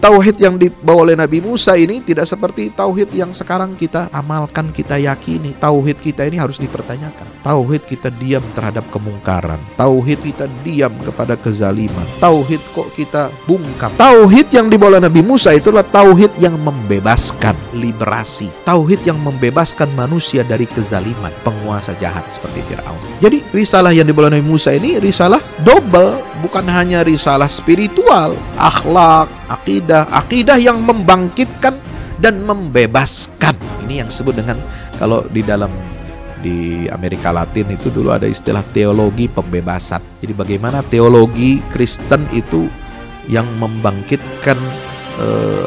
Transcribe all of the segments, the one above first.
Tauhid yang dibawa oleh Nabi Musa ini tidak seperti tauhid yang sekarang kita amalkan, kita yakini. Tauhid kita ini harus dipertanyakan. Tauhid kita diam terhadap kemungkaran. Tauhid kita diam kepada kezaliman. Tauhid kok kita bungkam. Tauhid yang dibawa oleh Nabi Musa itulah tauhid yang membebaskan, liberasi. Tauhid yang membebaskan manusia dari kezaliman penguasa jahat seperti Fir'aun. Jadi risalah yang dibawa oleh Nabi Musa ini risalah double, bukan hanya risalah spiritual, akhlak, akidah yang membangkitkan dan membebaskan. Ini yang disebut dengan, kalau di Amerika Latin itu dulu ada istilah teologi pembebasan. Jadi bagaimana teologi Kristen itu yang membangkitkan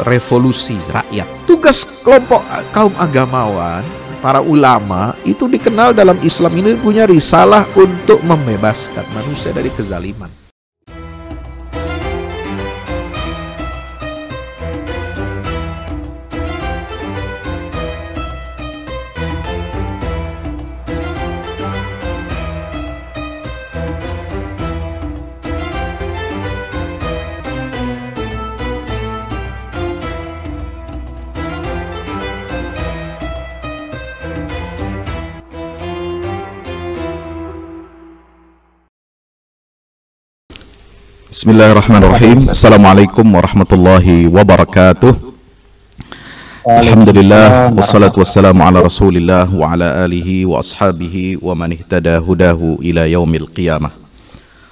revolusi rakyat. Tugas kelompok kaum agamawan, para ulama itu dikenal dalam Islam ini punya risalah untuk membebaskan manusia dari kezaliman. Bismillahirrahmanirrahim. Assalamualaikum warahmatullahi wabarakatuh. Alhamdulillah, wassalatu wassalamu ala rasulillah wa ala alihi wa ashabihi wa man ihtada hudahu ila yaumil qiyamah.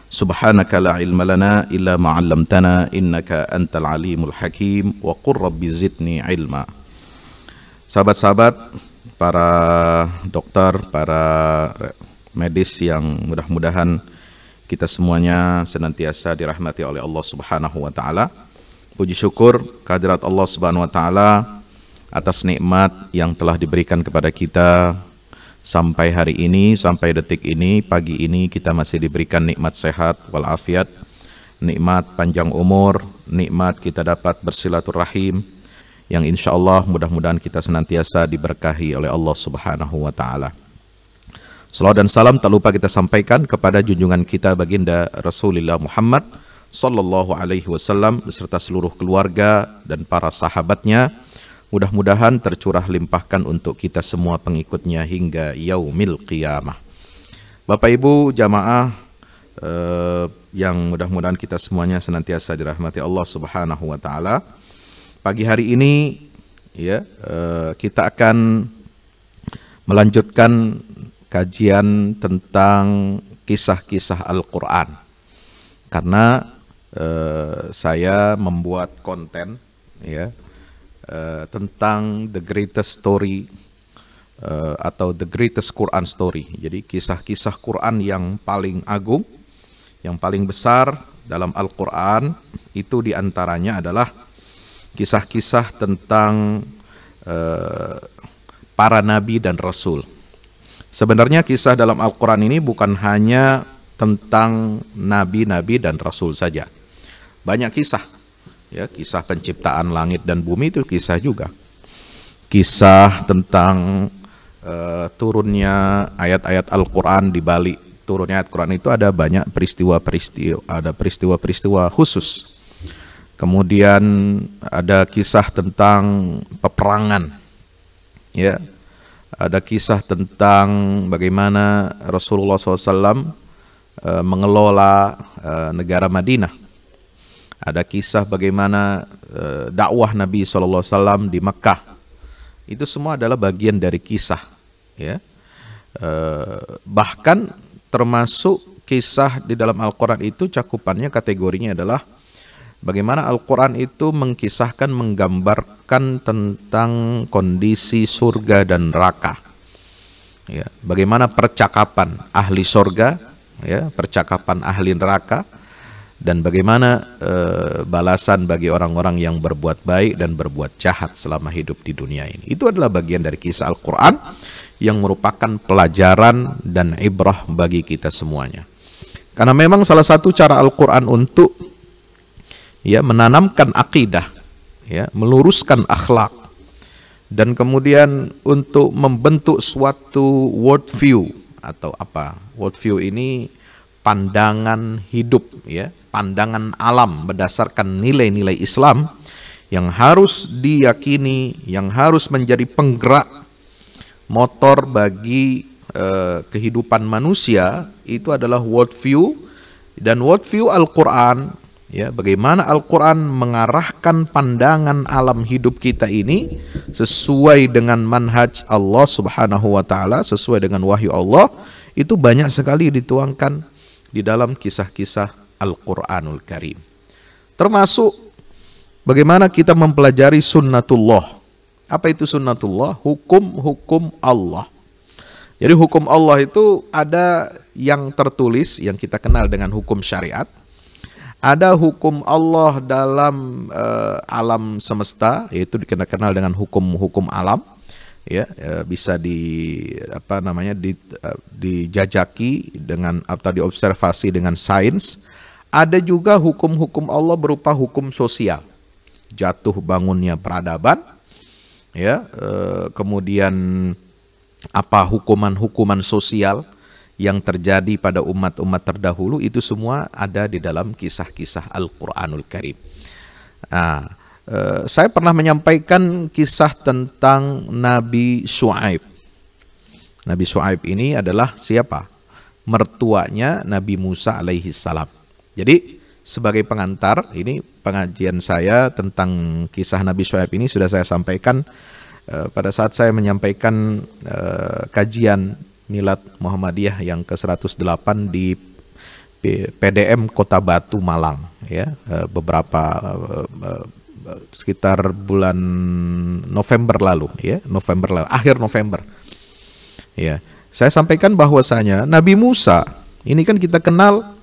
Subhanaka la ilma lana illa ma 'allamtana innaka antal alimul hakim wa qur rabbi zidni ilma. Sahabat-sahabat, para dokter, para medis yang mudah-mudahan kita semuanya senantiasa dirahmati oleh Allah Subhanahu wa taala. Puji syukur kehadirat Allah Subhanahu wa taala atas nikmat yang telah diberikan kepada kita sampai hari ini, sampai detik ini, pagi ini kita masih diberikan nikmat sehat walafiat, nikmat panjang umur, nikmat kita dapat bersilaturahim yang insyaallah mudah-mudahan kita senantiasa diberkahi oleh Allah Subhanahu wa taala. Salawat dan salam tak lupa kita sampaikan kepada junjungan kita baginda Rasulullah Muhammad sallallahu alaihi wasallam beserta seluruh keluarga dan para sahabatnya. Mudah-mudahan tercurah limpahkan untuk kita semua pengikutnya hingga yaumil qiyamah. Bapak Ibu jamaah yang mudah-mudahan kita semuanya senantiasa dirahmati Allah Subhanahu wa taala. Pagi hari ini ya kita akan melanjutkan kajian tentang kisah-kisah Al-Quran. Karena saya membuat konten ya tentang the greatest story atau the greatest Quran story. Jadi kisah-kisah Quran yang paling agung, yang paling besar dalam Al-Quran itu diantaranya adalah kisah-kisah tentang para nabi dan rasul. Sebenarnya kisah dalam Al-Quran ini bukan hanya tentang nabi-nabi dan rasul saja. Banyak kisah. Ya, kisah penciptaan langit dan bumi itu kisah juga. Kisah tentang turunnya ayat-ayat Al-Quran, di balik turunnya ayat Quran itu ada banyak peristiwa-peristiwa khusus. Kemudian ada kisah tentang peperangan. Ya. Ada kisah tentang bagaimana Rasulullah SAW mengelola negara Madinah. Ada kisah bagaimana dakwah Nabi SAW di Mekah. Itu semua adalah bagian dari kisah. Ya. Bahkan termasuk kisah di dalam Al-Quran itu cakupannya kategorinya adalah bagaimana Al-Quran itu mengkisahkan, menggambarkan tentang kondisi surga dan neraka. Ya, bagaimana percakapan ahli surga, ya, percakapan ahli neraka, dan bagaimana balasan bagi orang-orang yang berbuat baik dan berbuat jahat selama hidup di dunia ini. Itu adalah bagian dari kisah Al-Quran yang merupakan pelajaran dan ibrah bagi kita semuanya. Karena memang salah satu cara Al-Quran untuk ya menanamkan akidah, ya, meluruskan akhlak, dan kemudian untuk membentuk suatu worldview atau apa? Worldview ini pandangan hidup, ya, pandangan alam berdasarkan nilai-nilai Islam. yang harus diyakini, yang harus menjadi penggerak motor bagi kehidupan manusia, itu adalah worldview. Dan worldview Al-Quran, ya, bagaimana Al-Quran mengarahkan pandangan alam hidup kita ini sesuai dengan manhaj Allah Subhanahu wa Ta'ala, sesuai dengan wahyu Allah, itu banyak sekali dituangkan di dalam kisah-kisah Al-Quranul Karim. Termasuk bagaimana kita mempelajari sunnatullah. Apa itu sunnatullah? Hukum-hukum Allah. Jadi hukum Allah itu ada yang tertulis, yang kita kenal dengan hukum syariat. Ada hukum Allah dalam alam semesta, yaitu dikenal dengan hukum-hukum alam. Ya, bisa dijajaki dengan atau diobservasi dengan sains. Ada juga hukum-hukum Allah berupa hukum sosial, jatuh bangunnya peradaban, ya, kemudian apa hukuman-hukuman sosial yang terjadi pada umat-umat terdahulu, itu semua ada di dalam kisah-kisah Al-Quranul Karim. Nah, saya pernah menyampaikan kisah tentang Nabi Syuaib. Nabi Syuaib ini adalah siapa? Mertuanya Nabi Musa alaihi salam. Jadi sebagai pengantar, ini pengajian saya tentang kisah Nabi Syuaib ini sudah saya sampaikan pada saat saya menyampaikan kajian Milad Muhammadiyah yang ke-108 di PDM Kota Batu, Malang, ya, beberapa sekitar bulan November lalu, ya, akhir November. Ya, saya sampaikan bahwasanya Nabi Musa ini kan kita kenal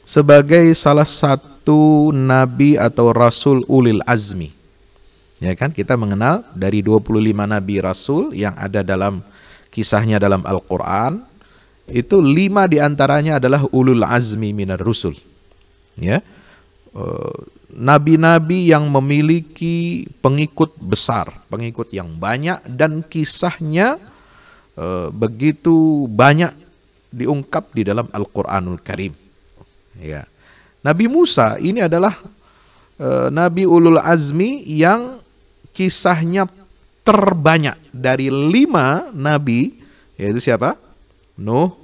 sebagai salah satu nabi atau rasul ulil azmi. Ya kan, kita mengenal dari 25 nabi rasul yang ada dalam kisahnya dalam Al-Quran, itu 5 diantaranya adalah ulul azmi minar rusul. Ya, nabi-nabi yang memiliki pengikut besar, pengikut yang banyak, dan kisahnya begitu banyak diungkap di dalam Al-Quranul Karim. Ya, Nabi Musa ini adalah nabi ulul azmi yang kisahnya terbanyak dari 5 nabi, yaitu siapa? Nuh,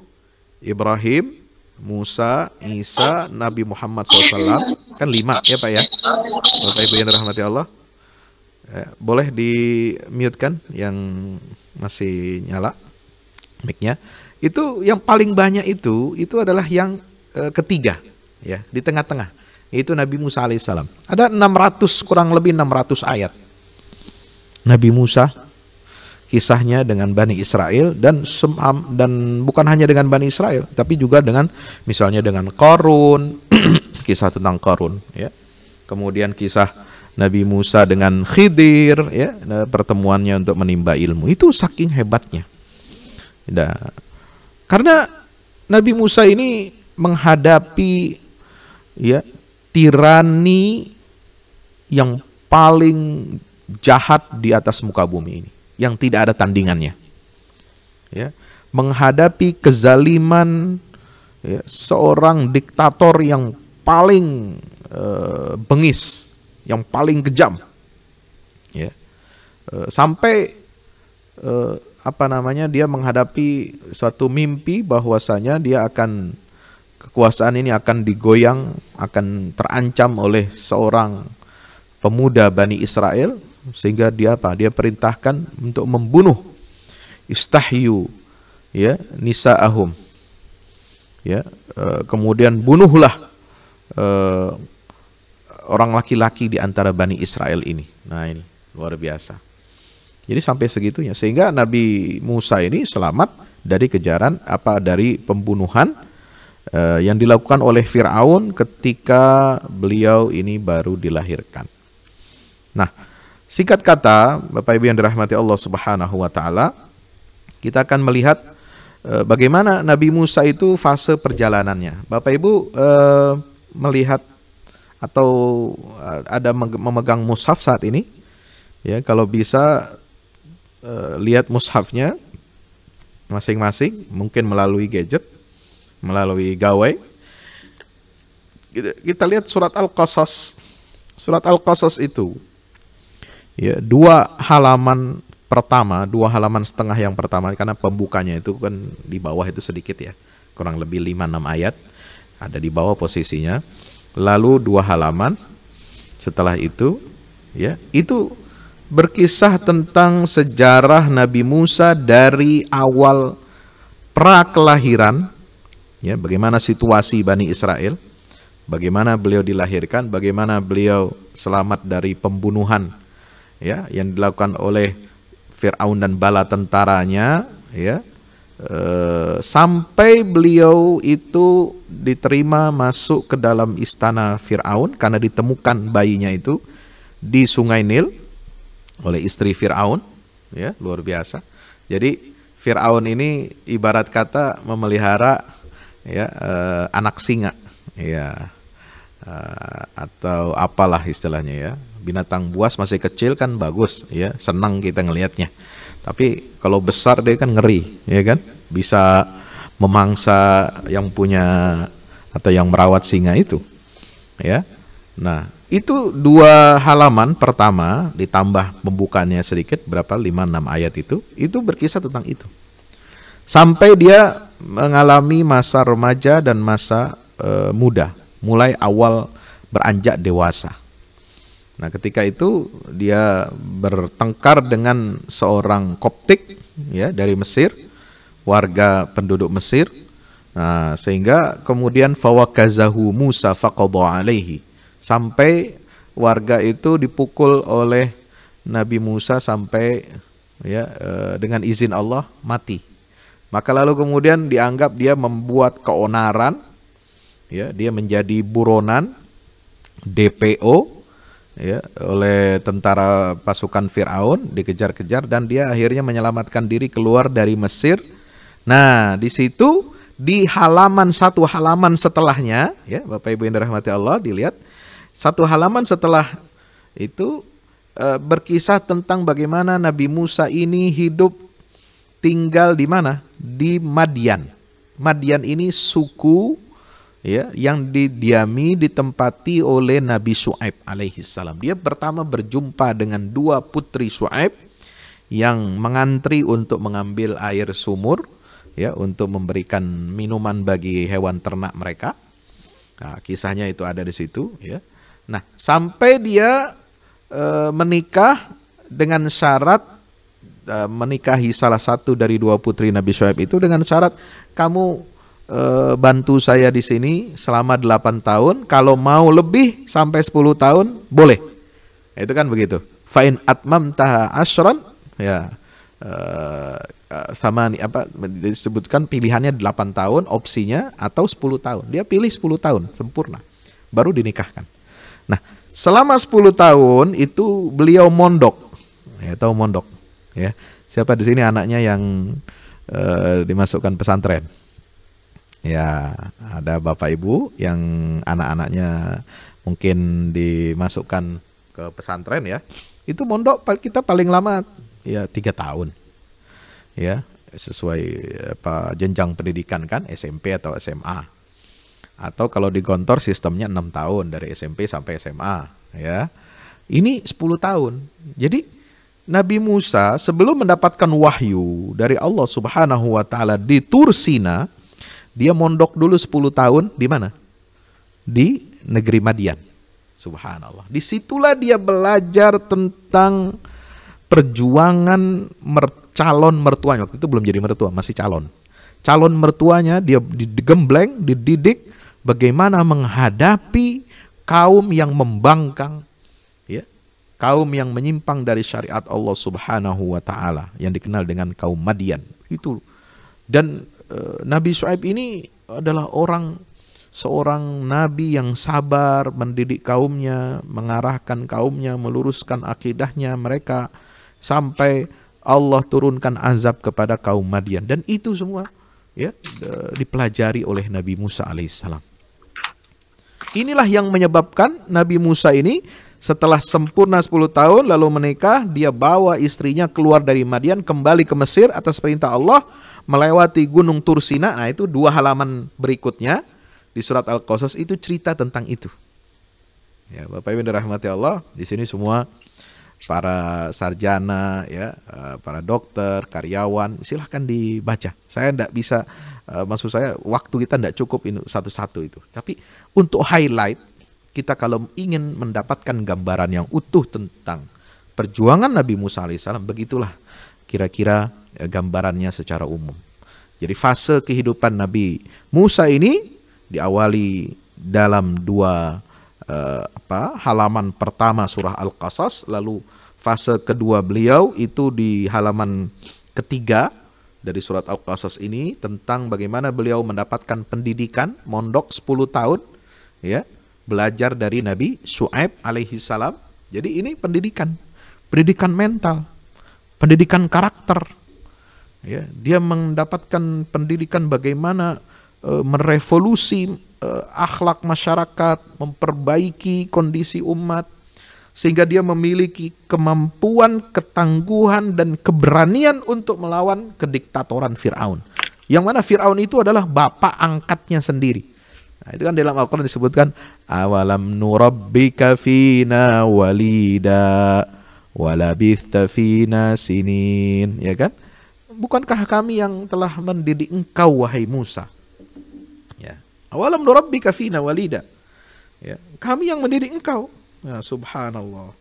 Ibrahim, Musa, Isa, Nabi Muhammad SAW. Kan 5 ya Pak ya, Bapak Ibu yang dirahmati Allah. Boleh di-mute kan yang masih nyala mic-nya. Itu yang paling banyak itu adalah yang ketiga, ya, di tengah-tengah, yaitu Nabi Musa alaihissalam. Ada 600, kurang lebih 600 ayat Nabi Musa, kisahnya dengan Bani Israel, dan bukan hanya dengan Bani Israel, tapi juga dengan misalnya dengan Qarun, kisah tentang Qarun, ya. Kemudian kisah Nabi Musa dengan Khidir, ya, pertemuannya untuk menimba ilmu. Itu saking hebatnya. Nah, karena Nabi Musa ini menghadapi, ya, tirani yang paling jahat di atas muka bumi ini, yang tidak ada tandingannya, ya, menghadapi kezaliman, ya, seorang diktator yang paling bengis, yang paling kejam, ya, sampai dia menghadapi suatu mimpi bahwasanya dia akan, kekuasaan ini akan digoyang, akan terancam oleh seorang pemuda Bani Israel, sehingga dia perintahkan untuk membunuh, istahyu, ya, nisa'ahum, ya, kemudian bunuhlah orang laki-laki di antara Bani Israel ini. Nah, ini luar biasa. Jadi sampai segitunya, sehingga Nabi Musa ini selamat dari kejaran dari pembunuhan yang dilakukan oleh Fir'aun ketika beliau ini baru dilahirkan. Nah, singkat kata, Bapak Ibu yang dirahmati Allah Subhanahu wa Ta'ala, kita akan melihat bagaimana Nabi Musa itu fase perjalanannya. Bapak Ibu melihat atau ada memegang mushaf saat ini, ya, kalau bisa lihat mushafnya masing-masing, mungkin melalui gadget, melalui gawai. Kita lihat surat Al-Qasas. Surat Al-Qasas itu Ya, 2 halaman pertama, 2,5 halaman yang pertama, karena pembukanya itu kan di bawah itu sedikit ya, kurang lebih 5-6 ayat ada di bawah posisinya. Lalu 2 halaman setelah itu, ya, itu berkisah tentang sejarah Nabi Musa dari awal pra kelahiran, ya, bagaimana situasi Bani Israel, bagaimana beliau dilahirkan, bagaimana beliau selamat dari pembunuhan, ya, yang dilakukan oleh Fir'aun dan bala tentaranya, ya, sampai beliau itu diterima masuk ke dalam istana Fir'aun karena ditemukan bayinya itu di Sungai Nil oleh istri Fir'aun, ya, luar biasa. Jadi Fir'aun ini ibarat kata memelihara, ya, anak singa, ya, atau apalah istilahnya, ya. Binatang buas masih kecil kan bagus, ya, senang kita ngelihatnya. Tapi kalau besar dia kan ngeri, ya kan, bisa memangsa yang punya atau yang merawat singa itu, ya. Nah, itu 2 halaman pertama ditambah pembukaannya sedikit, berapa, 5-6 ayat itu berkisah tentang itu. Sampai dia mengalami masa remaja dan masa muda, mulai awal beranjak dewasa. Nah, ketika itu dia bertengkar dengan seorang Koptik, ya, dari Mesir, warga penduduk Mesir. Nah, sehingga kemudian fawakazahu Musa faqadha alaihi, sampai warga itu dipukul oleh Nabi Musa sampai, ya, dengan izin Allah mati. Maka lalu kemudian dianggap dia membuat keonaran, ya, dia menjadi buronan, DPO, ya, oleh tentara pasukan Fir'aun, dikejar-kejar dan dia akhirnya menyelamatkan diri keluar dari Mesir. Nah, di situ di 1 halaman setelahnya, ya, Bapak Ibu yang dirahmati Allah, dilihat 1 halaman setelah itu berkisah tentang bagaimana Nabi Musa ini hidup tinggal di mana? Di Madian. Madian ini suku, ya, yang ditempati oleh Nabi Syuaib alaihissalam. Dia pertama berjumpa dengan 2 putri Syuaib yang mengantri untuk mengambil air sumur, ya, untuk memberikan minuman bagi hewan ternak mereka. Nah, kisahnya itu ada di situ, ya. Nah, sampai dia menikah dengan syarat menikahi salah satu dari 2 putri Nabi Syuaib itu dengan syarat, kamu bantu saya di sini selama 8 tahun, kalau mau lebih sampai 10 tahun boleh. Itu kan begitu. Fa in atmamtaha asyran, ya, sama nih apa disebutkan pilihannya 8 tahun opsinya atau 10 tahun. Dia pilih 10 tahun sempurna baru dinikahkan. Nah, selama 10 tahun itu beliau mondok. Ya, tahu mondok, ya. Siapa di sini anaknya yang dimasukkan pesantren? Ya, ada Bapak Ibu yang anak-anaknya mungkin dimasukkan ke pesantren, ya. Itu mondok kita paling lama, ya, 3 tahun. Ya, sesuai apa jenjang pendidikan kan, SMP atau SMA. Atau kalau di Gontor sistemnya 6 tahun dari SMP sampai SMA, ya. Ini 10 tahun. Jadi Nabi Musa sebelum mendapatkan wahyu dari Allah Subhanahu wa taala di Tur Sina, dia mondok dulu 10 tahun di mana? Di negeri Madian. Subhanallah. Disitulah dia belajar tentang perjuangan calon mertuanya. Waktu itu belum jadi mertua, masih calon. Calon mertuanya dia digembleng, dididik bagaimana menghadapi kaum yang membangkang, ya, kaum yang menyimpang dari syariat Allah Subhanahu wa taala yang dikenal dengan kaum Madian. Itu. Dan Nabi Syuaib ini adalah seorang nabi yang sabar mendidik kaumnya, mengarahkan kaumnya, meluruskan akidahnya mereka sampai Allah turunkan azab kepada kaum Madian. Dan itu semua, ya, dipelajari oleh Nabi Musa alaihissalam. Inilah yang menyebabkan Nabi Musa ini setelah sempurna 10 tahun lalu menikah, dia bawa istrinya keluar dari Madian kembali ke Mesir atas perintah Allah, melewati gunung Tur Sina. Nah, itu 2 halaman berikutnya di surat Al-Qasas itu cerita tentang itu. Ya, Bapak Ibu dirahmati Allah, di sini semua para sarjana, ya, para dokter, karyawan, silahkan dibaca. Saya tidak bisa, maksud saya waktu kita tidak cukup ini satu-satu itu. Tapi untuk highlight, kita kalau ingin mendapatkan gambaran yang utuh tentang perjuangan Nabi Musa alaihissalam, begitulah kira-kira gambarannya secara umum. Jadi fase kehidupan Nabi Musa ini diawali dalam dua halaman pertama surah Al-Qasas, lalu fase kedua beliau itu di halaman ketiga dari surat Al-Qasas ini tentang bagaimana beliau mendapatkan pendidikan, mondok 10 tahun, ya, belajar dari Nabi Syu'aib alaihi salam. Jadi ini pendidikan mental, pendidikan karakter. Ya, dia mendapatkan pendidikan bagaimana merevolusi akhlak masyarakat, memperbaiki kondisi umat, sehingga dia memiliki kemampuan, ketangguhan, dan keberanian untuk melawan kediktatoran Fir'aun. Yang mana Fir'aun itu adalah bapak angkatnya sendiri. Nah, itu kan dalam Al-Quran disebutkan, awalam nurabbika fina walida walabitha fina sinin, ya kan? Bukankah kami yang telah mendidik engkau, wahai Musa? Ya. Awalam nurabbika fina walida. Ya, kami yang mendidik engkau. Ya, subhanallah.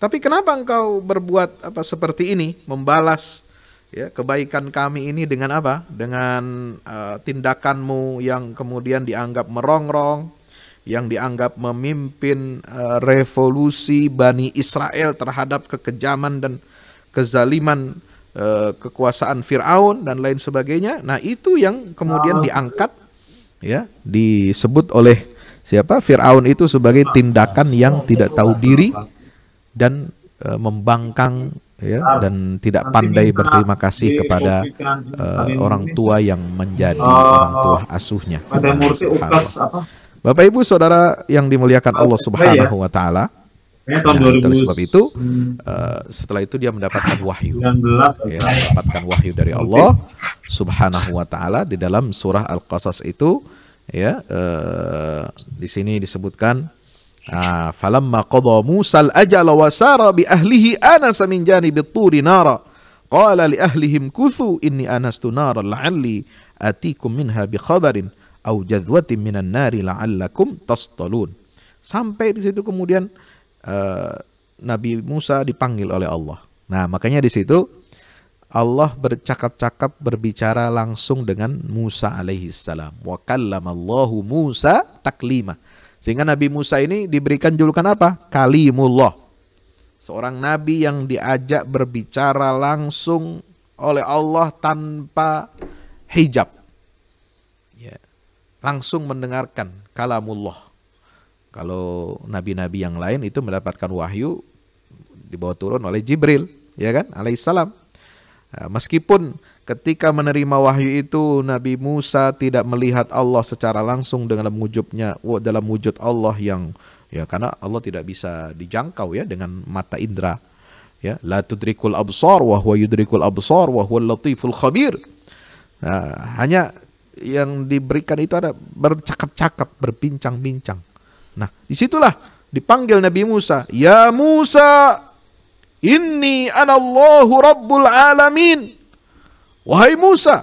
Tapi kenapa engkau berbuat seperti ini, membalas, ya, kebaikan kami ini dengan apa? Dengan tindakanmu yang kemudian dianggap merongrong, yang dianggap memimpin revolusi Bani Israel terhadap kekejaman dan kezaliman kekuasaan Fir'aun dan lain sebagainya. Nah, itu yang kemudian diangkat, ya, disebut oleh siapa? Fir'aun itu sebagai tindakan yang tidak tahu diri dan membangkang, ya, dan tidak pandai berterima kasih kepada orang tua yang menjadi orang tua asuhnya. Bapak Ibu Saudara yang dimuliakan Allah Subhanahu wa taala. Oleh sebab itu setelah itu dia mendapatkan wahyu, ya, mendapatkan wahyu dari Allah Subhanahu wa taala di dalam surah Al-Qasas itu, ya, di sini disebutkan falamma qada Musa al-ajala wa sara bi ahlihi anasa min janibit turi nara qala li ahlihim kuthu inni anastu nara la'alli atikum minha bi khabarin aw jadwatin minan nari la'allakum tastalun. Sampai di situ kemudian Nabi Musa dipanggil oleh Allah. Nah, makanya di situ Allah bercakap-cakap, berbicara langsung dengan Musa alaihi salam. Wa kallamallahu Musa taklima. Sehingga Nabi Musa ini diberikan julukan apa? Kalimullah. Seorang nabi yang diajak berbicara langsung oleh Allah tanpa hijab. Ya. Langsung mendengarkan kalamullah. Kalau nabi-nabi yang lain itu mendapatkan wahyu dibawa turun oleh Jibril, ya kan, alaihissalam. Meskipun ketika menerima wahyu itu Nabi Musa tidak melihat Allah secara langsung dalam wujud Allah yang, ya, karena Allah tidak bisa dijangkau, ya, dengan mata indera, ya, la tudrikul absar wa huwa yudrikul absar wa huwal latiful khabir. Hanya yang diberikan itu ada bercakap-cakap, berbincang-bincang. Nah, disitulah dipanggil Nabi Musa, ya Musa, inni anallahu rabbul alamin. Wahai Musa,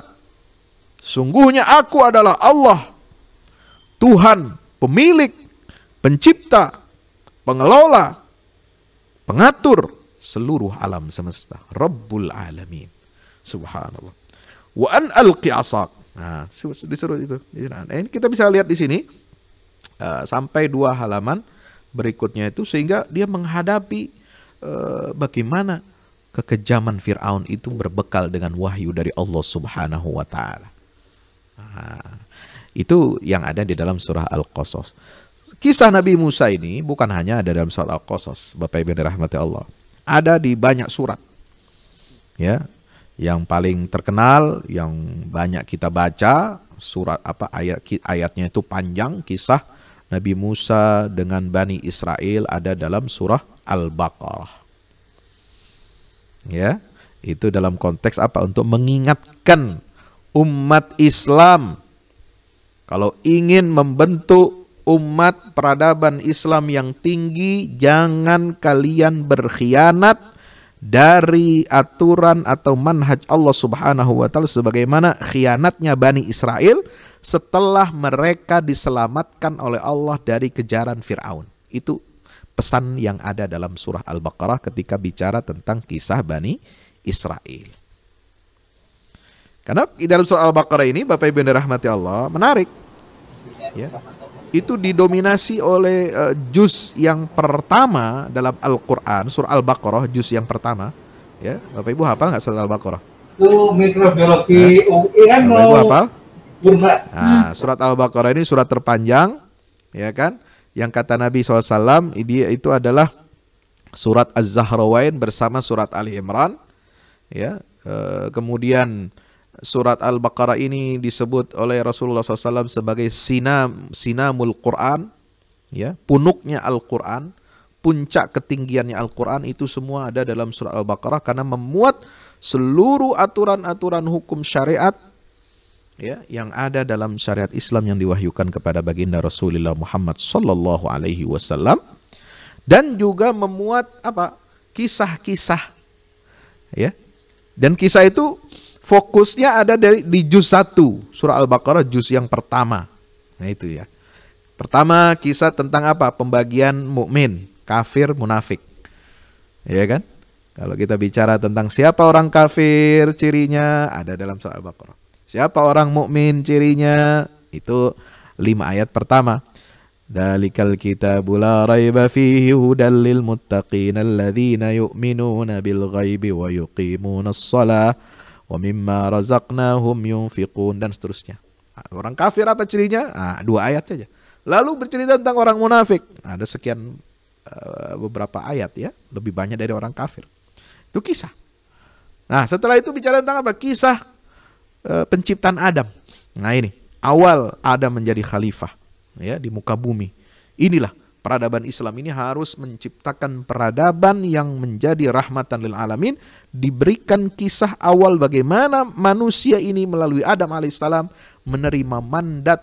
sungguhnya aku adalah Allah, Tuhan, pemilik, pencipta, pengelola, pengatur seluruh alam semesta, rabbul alamin. Subhanallah. Wa an alqi asak. Nah, disuruh itu. Nah, ini kita bisa lihat di sini. Sampai 2 halaman berikutnya itu, sehingga dia menghadapi bagaimana kekejaman Fir'aun itu berbekal dengan wahyu dari Allah Subhanahu wa taala. Itu yang ada di dalam surah Al-Qasas. Kisah Nabi Musa ini bukan hanya ada dalam surah Al-Qasas, Bapak Ibu yang dirahmati Allah. Ada di banyak surat. Ya. Yang paling terkenal, yang banyak kita baca, surat ayatnya itu panjang, kisah Nabi Musa dengan Bani Israel ada dalam surah Al-Baqarah. Ya, itu dalam konteks apa? Untuk mengingatkan umat Islam kalau ingin membentuk umat peradaban Islam yang tinggi, jangan kalian berkhianat dari aturan atau manhaj Allah Subhanahu wa taala sebagaimana khianatnya Bani Israel setelah mereka diselamatkan oleh Allah dari kejaran Fir'aun. Itu pesan yang ada dalam surah Al-Baqarah ketika bicara tentang kisah Bani Israel. Karena di dalam surah Al-Baqarah ini, Bapak Ibu yang dirahmati Allah, menarik. Ya. Itu didominasi oleh juz yang pertama dalam Al-Quran, surah Al-Baqarah, juz yang pertama. Ya, Bapak Ibu hafal nggak surah Al-Baqarah? Itu mikrobiologi UI kan. Bapak Ibu hafal? Nah, surat Al-Baqarah ini surat terpanjang, ya kan? Yang kata Nabi SAW, itu adalah surat Az-Zahrawain bersama surat Ali Imran. Ya, kemudian surat Al-Baqarah ini disebut oleh Rasulullah SAW sebagai sinamul Quran, ya, punuknya Al-Quran, puncak ketinggiannya Al-Quran. Itu semua ada dalam surat Al-Baqarah karena memuat seluruh aturan-aturan hukum syariat, ya, yang ada dalam syariat Islam yang diwahyukan kepada baginda Rasulullah Muhammad sallallahu alaihi wasallam, dan juga memuat apa? Kisah-kisah, ya. Dan kisah itu fokusnya ada di juz 1 surah Al-Baqarah, juz yang pertama. Nah itu ya. Pertama kisah tentang apa? Pembagian mukmin, kafir, munafik. Ya kan? Kalau kita bicara tentang siapa orang kafir, cirinya ada dalam surah Al-Baqarah. Siapa orang mukmin, cirinya itu 5 ayat pertama. Dalikal kitabu la raiba fihi hudal lil muttaqin alladzina yu'minuna bil ghaibi wa yuqimunas shalah wa mimma razaqnahum yunfiqun, dan seterusnya. Orang kafir apa cirinya? 2 ayat saja. Lalu bercerita tentang orang munafik. Ada sekian beberapa ayat, ya, lebih banyak dari orang kafir. Itu kisah. Nah, setelah itu bicara tentang apa? Kisah penciptaan Adam. Nah ini, awal Adam menjadi khalifah, ya, di muka bumi. Inilah peradaban Islam ini harus menciptakan peradaban yang menjadi rahmatan lil alamin. Diberikan kisah awal bagaimana manusia ini melalui Adam alaihissalam menerima mandat,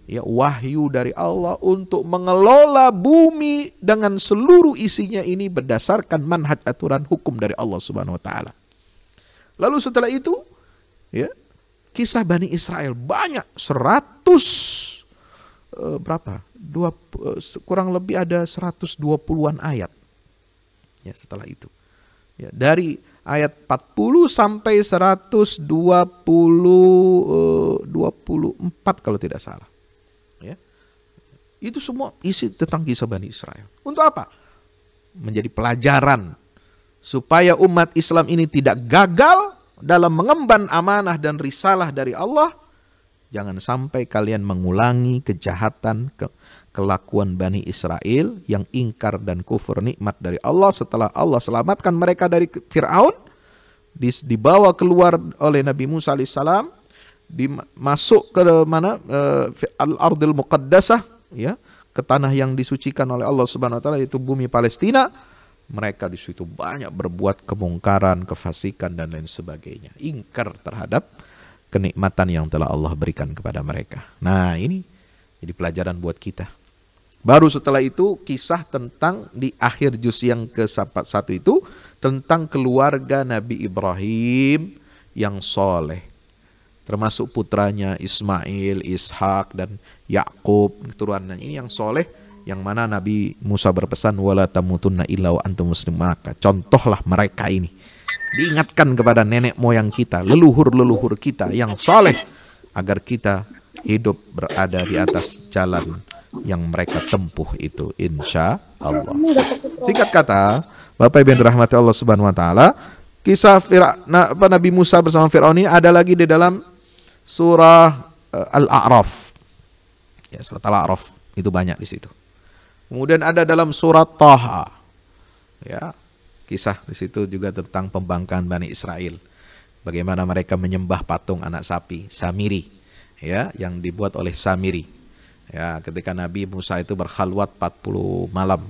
ya, wahyu dari Allah untuk mengelola bumi dengan seluruh isinya ini berdasarkan manhaj aturan hukum dari Allah Subhanahu wa taala. Lalu setelah itu, ya, kisah Bani Israel banyak, 100 berapa? Kurang lebih ada 120-an ayat. Ya, setelah itu. Ya, dari ayat 40 sampai 124 kalau tidak salah. Ya. Itu semua isi tentang kisah Bani Israel. Untuk apa? Menjadi pelajaran supaya umat Islam ini tidak gagal dalam mengemban amanah dan risalah dari Allah. Jangan sampai kalian mengulangi kejahatan, kelakuan Bani Israel yang ingkar dan kufur nikmat dari Allah setelah Allah selamatkan mereka dari Fir'aun, dibawa keluar oleh Nabi Musa alaihissalam, masuk ke mana? Al-Ardil Muqaddasah, ya, ke tanah yang disucikan oleh Allah Subhanahu wa taala, yaitu bumi Palestina. Mereka di situ banyak berbuat kemungkaran, kefasikan dan lain sebagainya. Ingkar terhadap kenikmatan yang telah Allah berikan kepada mereka. Nah, ini jadi pelajaran buat kita. Baru setelah itu kisah tentang di akhir juz yang ke-1 itu tentang keluarga Nabi Ibrahim yang soleh. Termasuk putranya Ismail, Ishak dan Yakub, keturunannya ini yang soleh, yang mana Nabi Musa berpesan wala tamutunna illa wa antum muslimun. Maka contohlah mereka ini. Diingatkan kepada nenek moyang kita, leluhur-leluhur kita yang soleh, agar kita hidup berada di atas jalan yang mereka tempuh itu, insya Allah. Singkat kata, Bapak Ibu yang dirahmati Allah Subhanahu wa taala, kisah Nabi Musa bersama Fir'aun ini ada lagi di dalam surah Al-A'raf. Ya, surat Al-A'raf itu banyak di situ. Kemudian ada dalam surat Taha. Ya, kisah di situ juga tentang pembangkangan Bani Israel. Bagaimana mereka menyembah patung anak sapi, Samiri, ya, yang dibuat oleh Samiri. Ya, ketika Nabi Musa itu berkhalwat 40 malam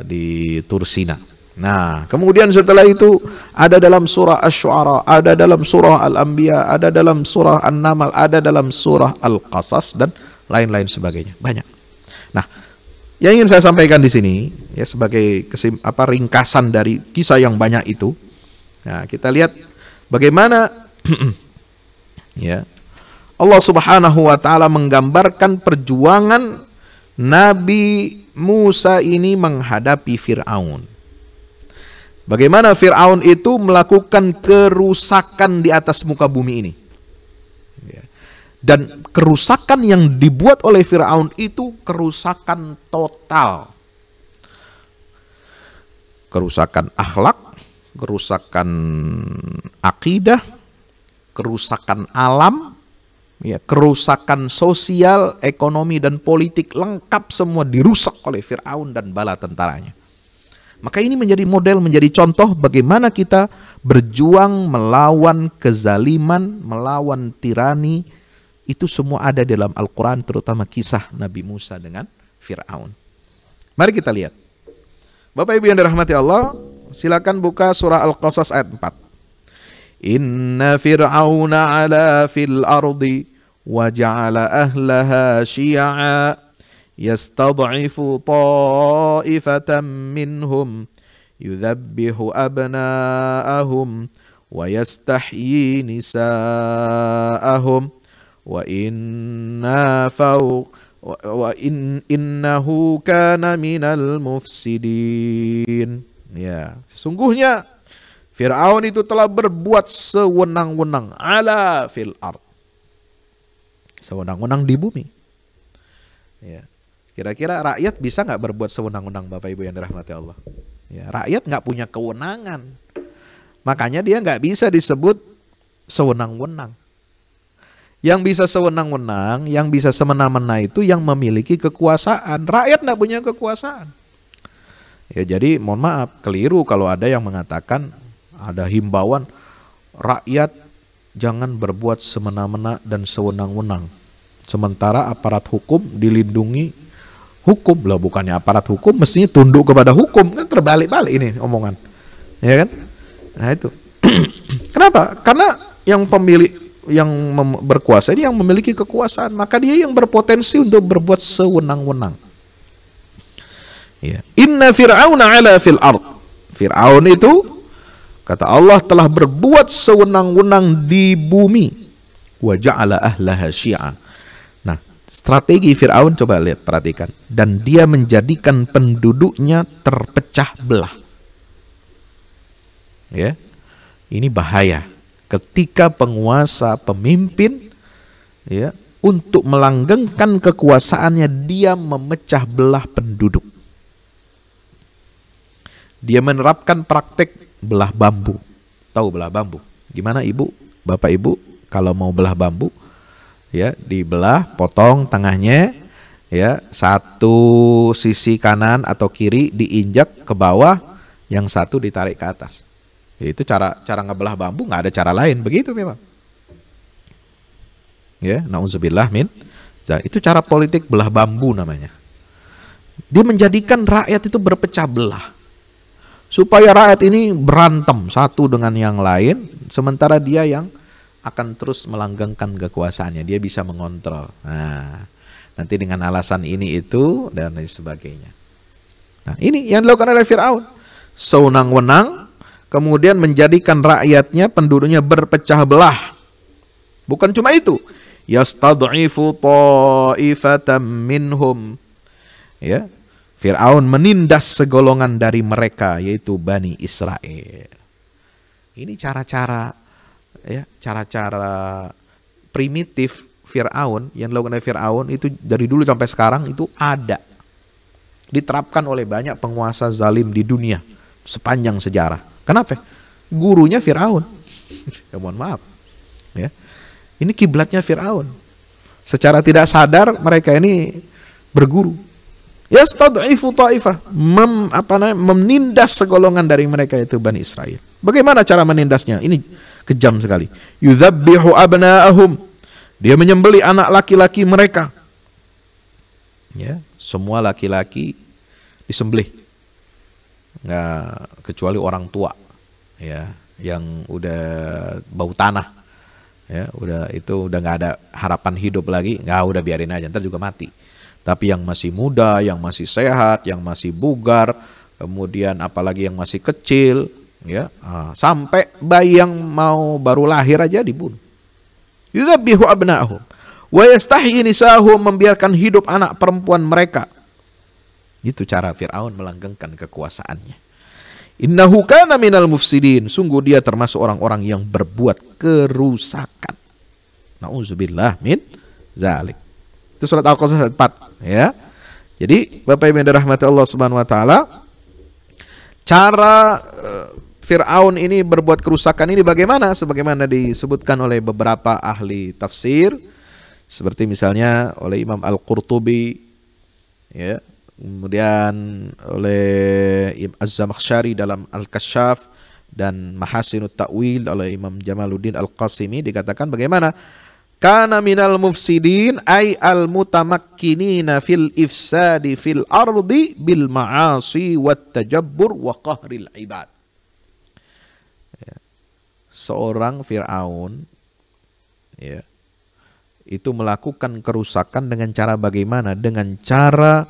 di Tursina. Nah, kemudian setelah itu ada dalam surah Asy-Syu'ara, ada dalam surah Al-Anbiya, ada dalam surah An-Naml, ada dalam surah Al-Qasas dan lain-lain sebagainya. Banyak. Nah, yang ingin saya sampaikan di sini ya sebagai ringkasan dari kisah yang banyak itu. Nah, kita lihat bagaimana ya Allah Subhanahu wa taala menggambarkan perjuangan Nabi Musa ini menghadapi Fir'aun. Bagaimana Fir'aun itu melakukan kerusakan di atas muka bumi ini. Dan kerusakan yang dibuat oleh Fir'aun itu kerusakan total. Kerusakan akhlak, kerusakan akidah, kerusakan alam, ya, kerusakan sosial, ekonomi, dan politik, lengkap semua dirusak oleh Fir'aun dan bala tentaranya. Maka ini menjadi model, menjadi contoh bagaimana kita berjuang melawan kezaliman, melawan tirani. Itu semua ada dalam Al-Quran, terutama kisah Nabi Musa dengan Fir'aun. Mari kita lihat. Bapak Ibu yang dirahmati Allah, silakan buka surah Al-Qasas ayat 4. Inna fir'auna ala fil ardi wa ja'ala ahlaha syi'a yastad'ifu ta'ifatan minhum yudhabbihu abna'ahum wa yastahyi nisa'ahum wa innahu kana minal mufsidin. Ya, sesungguhnya Fir'aun itu telah berbuat sewenang-wenang ala fil ard, sewenang-wenang di bumi. Ya. Kira-kira rakyat bisa nggak berbuat sewenang-wenang, Bapak Ibu yang dirahmati Allah? Ya, rakyat nggak punya kewenangan, makanya dia nggak bisa disebut sewenang-wenang. Yang bisa sewenang-wenang, yang bisa semena-mena itu yang memiliki kekuasaan. Rakyat nggak punya kekuasaan. Ya, jadi mohon maaf, keliru kalau ada yang mengatakan, ada himbauan rakyat jangan berbuat semena-mena dan sewenang-wenang. Sementara aparat hukum dilindungi hukum. Lah, bukannya aparat hukum mestinya tunduk kepada hukum, kan terbalik-balik ini omongan. Ya kan? Nah itu. Kenapa? Karena yang pemilik, yang berkuasa ini yang memiliki kekuasaan, maka dia yang berpotensi untuk berbuat sewenang-wenang. Ya. Inna fir'auna ala fil ard. Fir'aun itu, kata Allah, telah berbuat sewenang-wenang di bumi. Wa ja'ala ahlaha syi'a. Nah, strategi Fir'aun coba lihat, perhatikan. Dan dia menjadikan penduduknya terpecah belah. Ya. Ini bahaya. Ketika penguasa, pemimpin, ya, untuk melanggengkan kekuasaannya, dia memecah belah penduduk. Dia menerapkan praktek belah bambu. Tahu belah bambu? Gimana Ibu, Bapak Ibu, kalau mau belah bambu, ya, dibelah, potong tengahnya, ya, satu sisi kanan atau kiri diinjak ke bawah, yang satu ditarik ke atas. Itu cara ngebelah bambu, nggak ada cara lain, begitu memang. Ya, nauzubillah min. Itu cara politik belah bambu namanya. Dia menjadikan rakyat itu berpecah belah, supaya rakyat ini berantem satu dengan yang lain, sementara dia yang akan terus melanggengkan kekuasaannya, dia bisa mengontrol. Nah, nanti dengan alasan ini itu dan lain sebagainya. Nah, ini yang dilakukan oleh Fir'aun, sewenang-wenang. Kemudian menjadikan rakyatnya, penduduknya berpecah belah. Bukan cuma itu, yastad'ifu ta'ifatan minhum. Ya, Fir'aun menindas segolongan dari mereka, yaitu Bani Israel. Ini cara-cara, ya, cara-cara primitif Fir'aun yang dilakukan oleh Fir'aun itu dari dulu sampai sekarang itu ada, diterapkan oleh banyak penguasa zalim di dunia sepanjang sejarah. Kenapa? Gurunya Fir'aun. Ya, mohon maaf. Ya. Ini kiblatnya Fir'aun. Secara tidak sadar mereka ini berguru. Yastad'ifu ta'ifah, menindas segolongan dari mereka, itu Bani Israel. Bagaimana cara menindasnya? Ini kejam sekali. Yudhabbihu abna'ahum. Dia menyembelih anak laki-laki mereka. Ya, semua laki-laki disembelih. Nggak kecuali orang tua, ya, yang udah bau tanah, Ya, udah nggak ada harapan hidup lagi, nggak, udah biarin aja, ntar juga mati. Tapi yang masih muda, yang masih sehat, yang masih bugar, kemudian apalagi yang masih kecil, ya, sampai bayi yang mau baru lahir aja dibunuh. Yudzabihu abna'ahum wa yastahyi nisa'ahum, membiarkan hidup anak perempuan mereka. Itu cara Fir'aun melanggengkan kekuasaannya. Innahu kana minal mufsidin, sungguh dia termasuk orang-orang yang berbuat kerusakan. Nauzubillah min zalik. Itu surat Al-Qasas 4, ya. Jadi Bapak Ibu yang dirahmati Allah Subhanahu wa taala, cara Fir'aun ini berbuat kerusakan ini bagaimana? Sebagaimana disebutkan oleh beberapa ahli tafsir, seperti misalnya oleh Imam Al-Qurtubi, ya, kemudian oleh Az-Zamakhsyari dalam Al-Kasyaf, dan Mahasinut Ta'wil oleh Imam Jamaluddin Al-Qasimi, dikatakan bagaimana? Kana minal mufsidin ay al-mutamakkinina fil ifsadi fil ardi bil ma'asi wat tajabbur wa qahril ibad. Seorang Fir'aun, ya, itu melakukan kerusakan dengan cara bagaimana? Dengan cara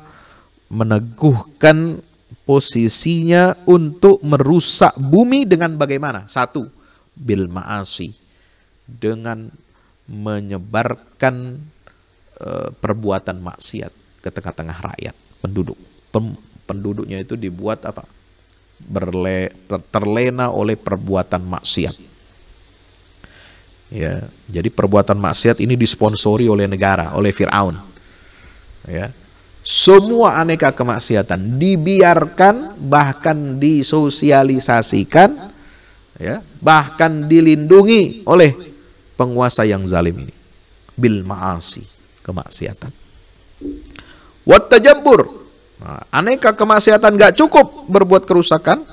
meneguhkan posisinya untuk merusak bumi dengan bagaimana? Satu, bil ma'asi, dengan menyebarkan perbuatan maksiat ke tengah-tengah rakyat, penduduk. Penduduknya itu dibuat apa? Terlena oleh perbuatan maksiat. Ya, jadi perbuatan maksiat ini disponsori oleh negara, oleh Fir'aun. Ya. Semua aneka kemaksiatan dibiarkan, bahkan disosialisasikan, ya, bahkan dilindungi oleh penguasa yang zalim ini. Bil ma'asi, kemaksiatan. Wat tajabbur. Nah, aneka kemaksiatan gak cukup berbuat kerusakan,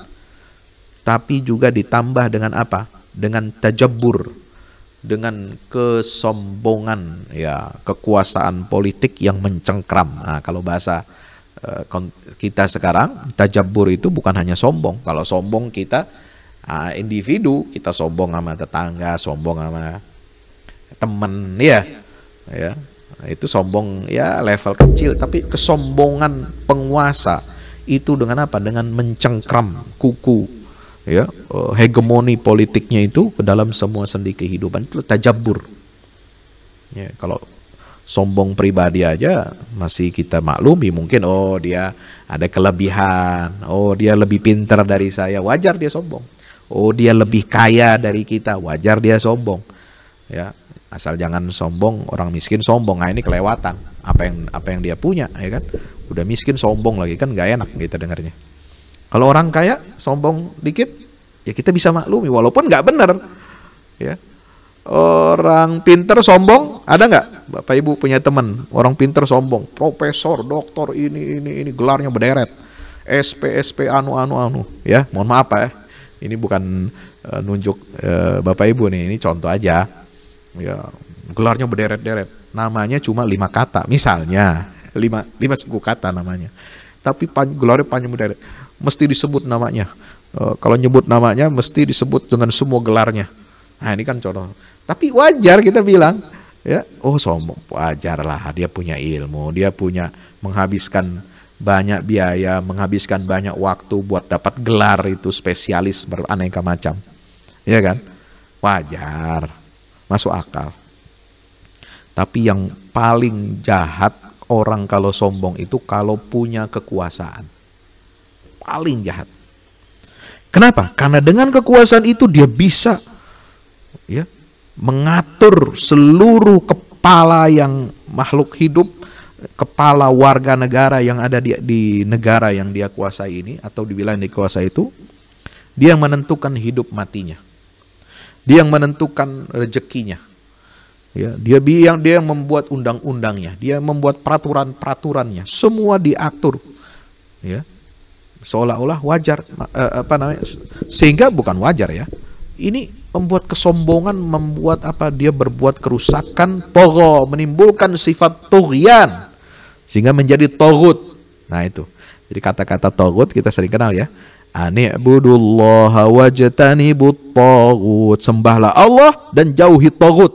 tapi juga ditambah dengan apa? Dengan tajabbur, dengan kesombongan, ya, kekuasaan politik yang mencengkram. Nah, kalau bahasa kita sekarang, tajabbur itu bukan hanya sombong. Kalau sombong kita individu, kita sombong sama tetangga, sombong sama teman, ya, ya, itu sombong, ya, level kecil. Tapi kesombongan penguasa itu dengan apa? Dengan mencengkram kuku, ya, hegemoni politiknya itu ke dalam semua sendi kehidupan. Itu tajabbur. Ya, kalau sombong pribadi aja masih kita maklumi, mungkin oh dia ada kelebihan, oh dia lebih pintar dari saya, wajar dia sombong. Oh dia lebih kaya dari kita, wajar dia sombong. Ya, asal jangan sombong orang miskin sombong. Nah, ini kelewatan. Apa yang dia punya, ya kan? Udah miskin sombong lagi, kan nggak enak kita dengarnya. Kalau orang kaya sombong dikit, ya kita bisa maklumi, walaupun nggak benar. Ya, orang pinter sombong, ada nggak Bapak Ibu punya teman orang pinter sombong, profesor, doktor, ini gelarnya berderet, SP anu, ya, mohon maaf ya, ini bukan nunjuk Bapak Ibu nih, ini contoh aja, ya, gelarnya berderet-deret, namanya cuma 5 kata, misalnya 5 suku kata namanya, tapi gelarnya panjang berderet, mesti disebut namanya. Kalau nyebut namanya mesti disebut dengan semua gelarnya. Nah, ini kan contoh. Tapi wajar kita bilang, ya, oh sombong, wajar lah, dia punya ilmu, dia punya menghabiskan banyak biaya, menghabiskan banyak waktu buat dapat gelar itu spesialis beraneka macam. Ya kan? Wajar, masuk akal. Tapi yang paling jahat orang kalau sombong itu kalau punya kekuasaan. Paling jahat. Kenapa? Karena dengan kekuasaan itu dia bisa, ya, mengatur seluruh kepala yang makhluk hidup, kepala warga negara yang ada di negara yang dia kuasai ini, atau di wilayah yang dikuasai itu. Dia yang menentukan hidup matinya. Dia yang menentukan rezekinya. Ya, dia yang membuat undang-undangnya, dia membuat peraturan-peraturannya, semua diatur. Ya. Seolah-olah wajar, sehingga bukan wajar, ya. Ini membuat kesombongan, membuat apa? Dia berbuat kerusakan, togho, menimbulkan sifat tughyan, sehingga menjadi togut. Nah itu. Jadi kata-kata togut kita sering kenal, ya. Ani'budullaha wajtanibut taghut. Sembahlah Allah dan jauhi taghut.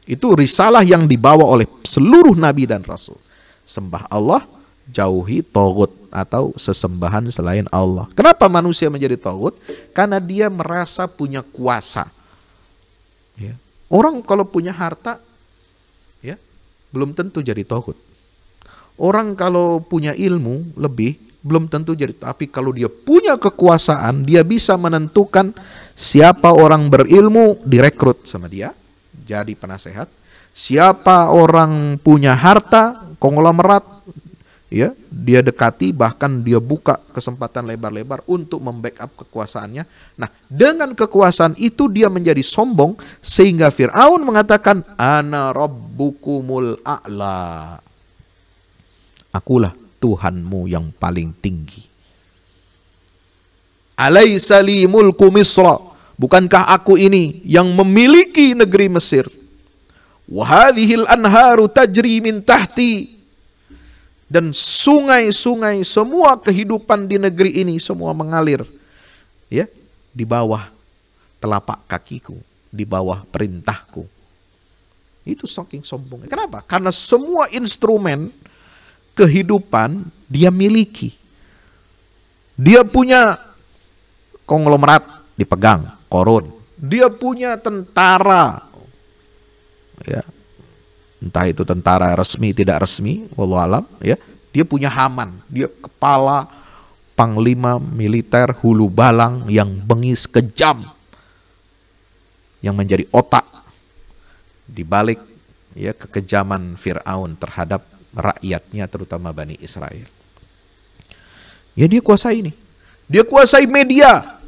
Itu risalah yang dibawa oleh seluruh nabi dan rasul. Sembah Allah, jauhi taghut atau sesembahan selain Allah. Kenapa manusia menjadi taghut? Karena dia merasa punya kuasa. Ya. Orang kalau punya harta, ya, belum tentu jadi taghut. Orang kalau punya ilmu lebih, belum tentu jadi. Tapi kalau dia punya kekuasaan, dia bisa menentukan siapa orang berilmu, direkrut sama dia jadi penasehat. Siapa orang punya harta, konglomerat, ya, dia dekati, bahkan dia buka kesempatan lebar-lebar untuk membackup kekuasaannya. Nah, dengan kekuasaan itu dia menjadi sombong sehingga Fir'aun mengatakan ana rabbukumul a'la. Akulah Tuhanmu yang paling tinggi. Alaysa li mulku Misra. Bukankah aku ini yang memiliki negeri Mesir? Wa hadhil anharu tajri min tahti. Dan sungai-sungai, semua kehidupan di negeri ini semua mengalir, ya, di bawah telapak kakiku, di bawah perintahku. Itu saking sombongnya. Kenapa? Karena semua instrumen kehidupan dia miliki. Dia punya konglomerat dipegang, korun. Dia punya tentara, ya, entah itu tentara resmi tidak resmi, wallahu alam, ya. Dia punya Haman, dia kepala panglima militer hulu balang yang bengis kejam, yang menjadi otak di balik, ya, kekejaman Fir'aun terhadap rakyatnya, terutama Bani Israel. Ya, dia kuasai ini. Dia kuasai media.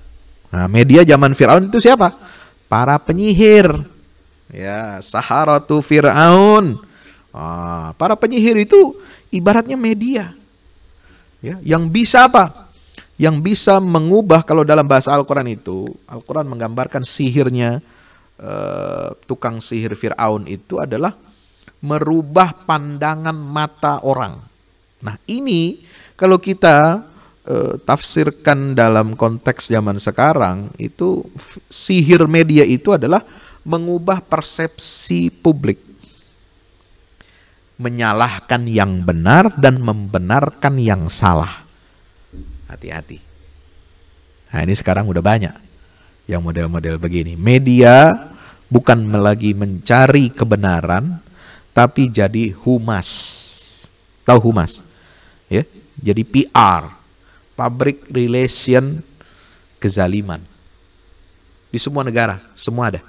Nah, media zaman Fir'aun itu siapa? Para penyihir. Ya, saharatu Fir'aun. Para penyihir itu ibaratnya media. Ya, yang bisa apa? Yang bisa mengubah, kalau dalam bahasa Al-Quran itu, Al-Quran menggambarkan sihirnya tukang sihir Fir'aun itu adalah merubah pandangan mata orang. Nah, ini kalau kita tafsirkan dalam konteks zaman sekarang, itu sihir media itu adalah mengubah persepsi publik, menyalahkan yang benar dan membenarkan yang salah. Hati-hati. Nah, ini sekarang udah banyak yang model-model begini. Media bukan lagi mencari kebenaran, tapi jadi humas. Tahu humas? Ya, jadi PR, public relation kezaliman. Di semua negara, semua ada.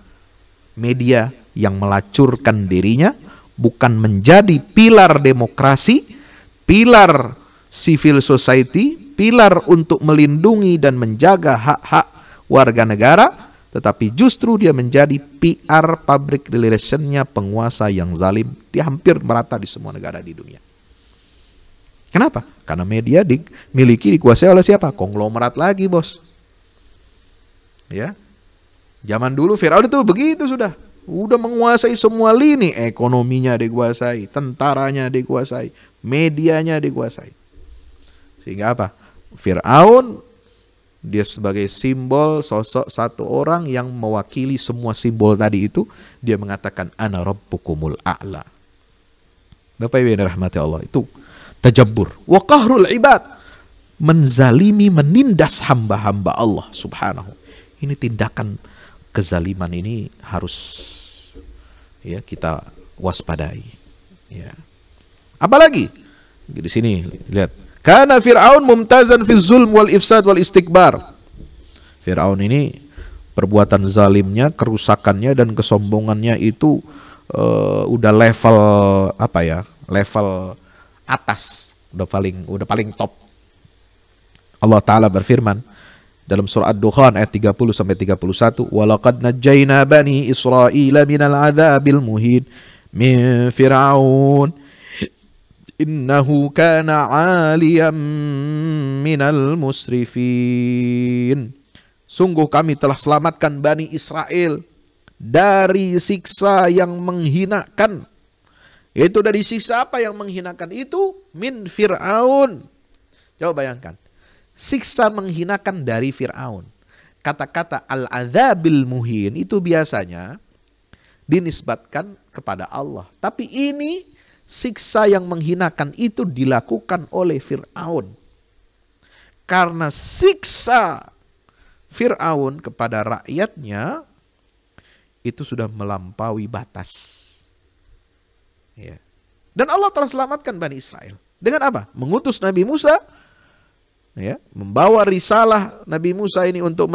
Media yang melacurkan dirinya bukan menjadi pilar demokrasi, pilar civil society, pilar untuk melindungi dan menjaga hak-hak warga negara, tetapi justru dia menjadi PR, public relation-nya penguasa yang zalim. Dia hampir merata di semua negara di dunia. Kenapa? Karena media dikuasai oleh siapa? Konglomerat lagi, bos. Ya, zaman dulu Firaun itu begitu sudah menguasai semua lini. Ekonominya dikuasai, tentaranya dikuasai, medianya dikuasai. Sehingga apa? Firaun, dia sebagai simbol, sosok satu orang yang mewakili semua simbol tadi itu. Dia mengatakan ana rabbukumul a'la. Bapak Ibu yang dirahmati Allah, itu tajabbur wa qahrul ibad, menzalimi, menindas hamba-hamba Allah subhanahu. Ini tindakan kezaliman, ini harus, ya, kita waspadai, ya. Apalagi di sini lihat, kana Fir'aun mumtazan fi zulm wal ifsad wal istikbar. Fir'aun ini perbuatan zalimnya, kerusakannya dan kesombongannya itu udah level apa ya? Level atas, udah paling top. Allah Ta'ala berfirman dalam surah Ad-Dukhan ayat 30 sampai 31, walaqad najjayna bani Israila minal adzabil muhin min Fir'aun innahu kana 'aliyan minal musrifin. Sungguh kami telah selamatkan Bani Israel dari siksa yang menghinakan. Itu dari siksa apa yang menghinakan? Itu min Fir'aun. Coba bayangkan, siksa menghinakan dari Fir'aun. Kata-kata al-adzabil muhin itu biasanya dinisbatkan kepada Allah. Tapi ini siksa yang menghinakan itu dilakukan oleh Fir'aun. Karena siksa Fir'aun kepada rakyatnya itu sudah melampaui batas. Ya. Dan Allah telah selamatkan Bani Israel. Dengan apa? Mengutus Nabi Musa, ya, membawa risalah Nabi Musa ini untuk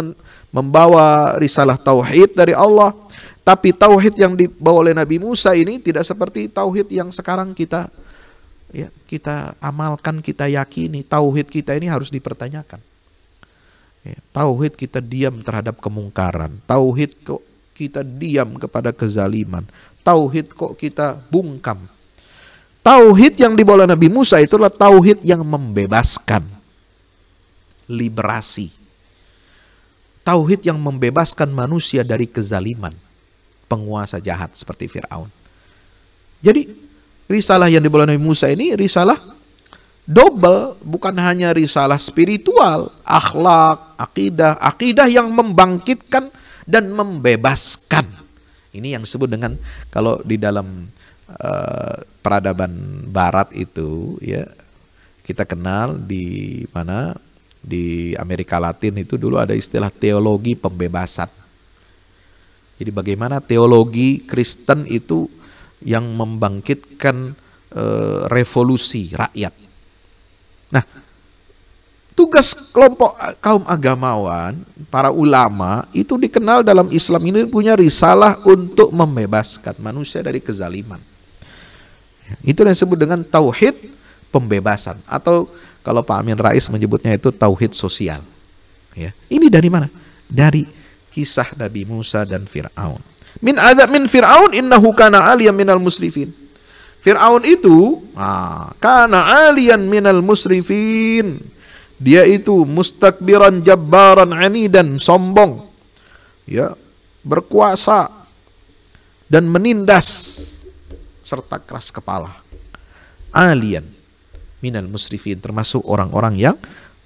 membawa risalah tauhid dari Allah. Tapi tauhid yang dibawa oleh Nabi Musa ini tidak seperti tauhid yang sekarang kita amalkan, kita yakini. Tauhid kita ini harus dipertanyakan. Ya, tauhid kita diam terhadap kemungkaran. Tauhid kok kita diam kepada kezaliman. Tauhid kok kita bungkam. Tauhid yang dibawa Nabi Musa itulah tauhid yang membebaskan. Liberasi. Tauhid yang membebaskan manusia dari kezaliman. Penguasa jahat seperti Fir'aun. Jadi risalah yang dibawa Nabi Musa ini risalah double. Bukan hanya risalah spiritual. Akhlak, akidah yang membangkitkan dan membebaskan. Ini yang disebut dengan, kalau di dalam peradaban barat itu, ya, kita kenal di mana, di Amerika Latin itu dulu ada istilah teologi pembebasan. Jadi bagaimana teologi Kristen itu yang membangkitkan revolusi rakyat. Nah, tugas kelompok kaum agamawan, para ulama itu dikenal dalam Islam ini punya risalah untuk membebaskan manusia dari kezaliman. Itu yang disebut dengan tauhid pembebasan, atau kalau Pak Amin Rais menyebutnya itu tauhid sosial. Ya. Ini dari mana? Dari kisah Nabi Musa dan Fir'aun. Min Fir'aun innahu kana aliyan minal musrifin. Fir'aun itu kana aliyan minal musrifin. Dia itu mustakbiran jabbaran anidan, sombong, ya, berkuasa dan menindas serta keras kepala. Alian minal musrifin, termasuk orang-orang yang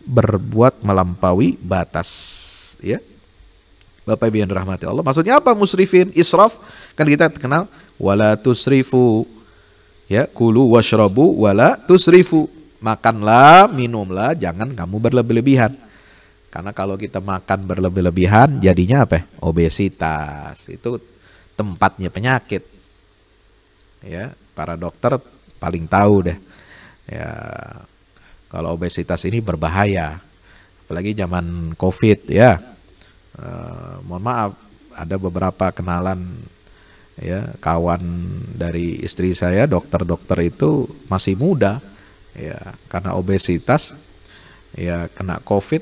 berbuat melampaui batas, ya. Bapak Ibu yang dirahmati Allah, maksudnya apa musrifin? Israf, kan kita kenal wala tusrifu, ya, kulu washrabu wala tusrifu. Makanlah, minumlah, jangan kamu berlebih-lebihan. Karena kalau kita makan berlebih-lebihan jadinya apa? Obesitas. Itu tempatnya penyakit. Ya, para dokter paling tahu deh. Ya, kalau obesitas ini berbahaya. Apalagi zaman Covid, ya. Mohon maaf, ada beberapa kenalan, ya, kawan dari istri saya, dokter-dokter itu masih muda. Ya, karena obesitas, ya, kena Covid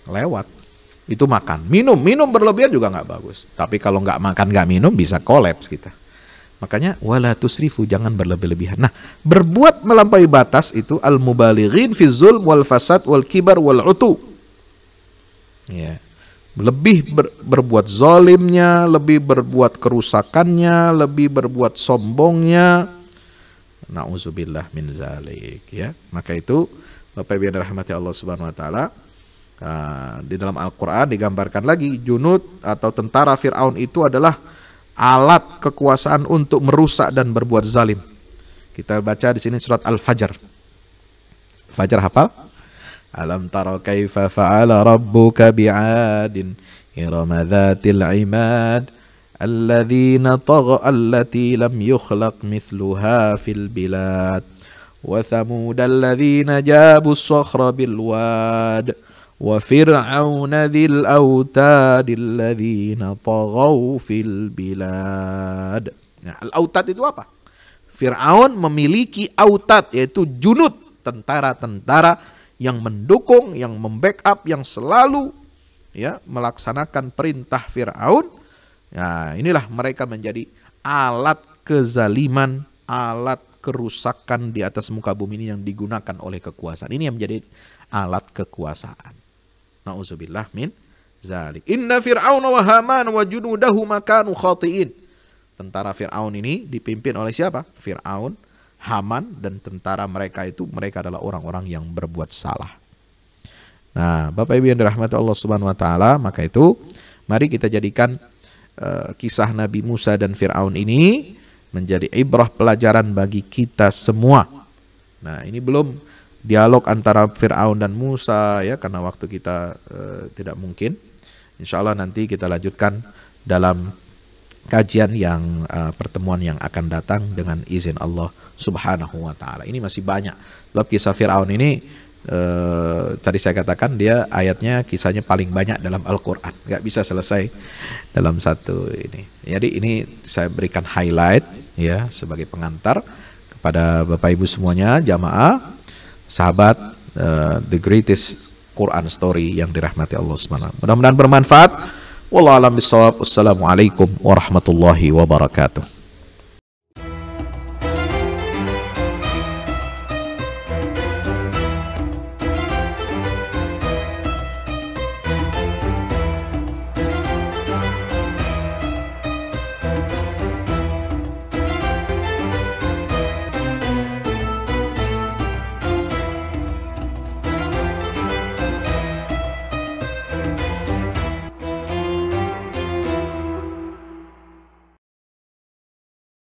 lewat. Itu makan, minum berlebihan juga nggak bagus. Tapi kalau nggak makan nggak minum bisa kolaps kita. Makanya wala tusrifu, jangan berlebih-lebihan. Nah, berbuat melampaui batas itu al-mubalighin fi zulm wal fasad wal kibar wal utu. Ya. Lebih berbuat zalimnya, lebih berbuat kerusakannya, lebih berbuat sombongnya. Na'udzubillah min zalik, ya. Maka itu Bapak Ibu yang dirahmati Allah Subhanahu wa taala, di dalam Al-Qur'an digambarkan lagi junud atau tentara Fir'aun itu adalah alat kekuasaan untuk merusak dan berbuat zalim. Kita baca di sini surat Al-Fajr. Fajar hafal? Alam tara kaifa fa'ala rabbuka bi'adin irama dzatil 'imad الذين طغوا التي لم يخلق مثلها في البلاد وثمود الذين جابوا الصخر بالواد وفرعون ذي الأوتاد الذين طغوا في البلاد. Nah, al-autad itu apa? Fir'aun memiliki autad, yaitu junud, tentara-tentara yang mendukung, yang membackup, yang selalu, ya, melaksanakan perintah Fir'aun. Nah, inilah mereka menjadi alat kezaliman, alat kerusakan di atas muka bumi ini yang digunakan oleh kekuasaan. Ini yang menjadi alat kekuasaan. Na'udzubillah min zalik. Inna Fir'aun wa Haman wa junudahu makanu khati'in. Tentara Fir'aun ini dipimpin oleh siapa? Fir'aun, Haman, dan tentara mereka itu, mereka adalah orang-orang yang berbuat salah. Nah, Bapak Ibu yang dirahmati Allah Subhanahu wa taala, maka itu mari kita jadikan kisah Nabi Musa dan Fir'aun ini menjadi ibrah pelajaran bagi kita semua. Nah, ini belum dialog antara Fir'aun dan Musa ya, karena waktu kita tidak mungkin. Insya Allah nanti kita lanjutkan dalam kajian yang pertemuan yang akan datang dengan izin Allah Subhanahu wa taala. Ini masih banyak. Sebab kisah Fir'aun ini tadi saya katakan dia ayatnya, kisahnya paling banyak dalam Al-Qur'an. Nggak bisa selesai dalam satu ini. Jadi ini saya berikan highlight ya sebagai pengantar kepada Bapak Ibu semuanya, jamaah, sahabat the greatest Quran story yang dirahmati Allah Subhanahu. Mudah-mudahan bermanfaat. Wallahu a'lam bishawab. Wassalamualaikum warahmatullahi wabarakatuh.